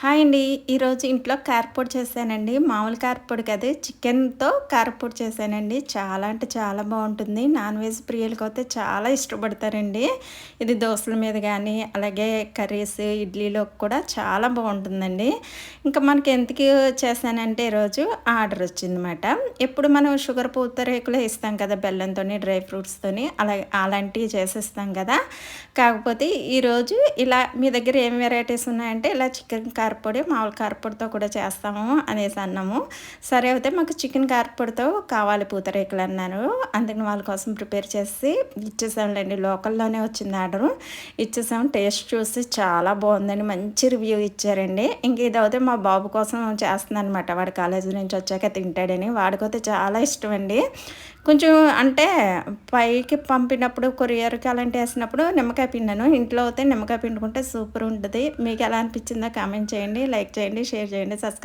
Hi అండి. ఈరోజు ఇంట్లో కారప్పొడి చేశానండి. మామూలు కారప్పొడి కాదు. చికెన్‌తో కారప్పొడి చేశానండి. చాలా అంటే చాలా బావుంటుంది. నాన్ వెజ్ ప్రియులకైతే చాలా ఇష్టపడతారండి. ఇది దోసల మీద గానీ, అలాగే కర్రీస్, ఇడ్లీలోకి కూడా చాలా బావుంటుందండి. ఇంకా మనకి ఎందుకు చేశానంటే ఈరోజు ఆర్డర్ వచ్చిందన్నమాట. ఎప్పుడు మనం షుగర్ పూతరేకులు ఇస్తాం కదా! బెల్లంతోని, డ్రై ఫ్రూట్స్‌తోని అలాంటివి చేసిస్తాం కదా! కాకపోతే ఈరోజు ఇలా మీ దగ్గర ఏం వెరైటీస్ ఉన్నాయంటే, ఇలా చికెన్ కారప్పొడి, మామూలు కారప్పొడితో కూడా చేస్తాము అనేసి అన్నాము. సరే అయితే మాకు చికెన్ కారప్పొడితో కావాలి పూతరేకులన్నాను. అందుకని వాళ్ళ కోసం ప్రిపేర్ చేసి ఇచ్చేసాంలెండి. లోకల్‌లోనే వచ్చింది ఆర్డరు. ఇచ్చేసాం. టేస్ట్ చూసి చాలా బావుందని మంచి రివ్యూ ఇచ్చారండి. ఇంక ఇదైతే మా బాబు కోసం చేస్తున్నాననమాట. వాడు కాలేజీ నుంచి వచ్చాక తింటాడని. వాడికైతే చాలా ఇష్టమండి. కొంచెం అంటే పైకి పంపినప్పుడు కొరియర్‌కి అలాంటివి ఏసినప్పుడు నిమ్మకాయ పిండాను. ఇంట్లో అయితే నిమ్మకాయ పిండుకుంటే సూపర్ ఉంటది. మీకెలా అనిపించిందో కామెంట్ చేయండి, లైక్ చేయండి, షేర్ చేయండి, సబ్స్క్రైబ్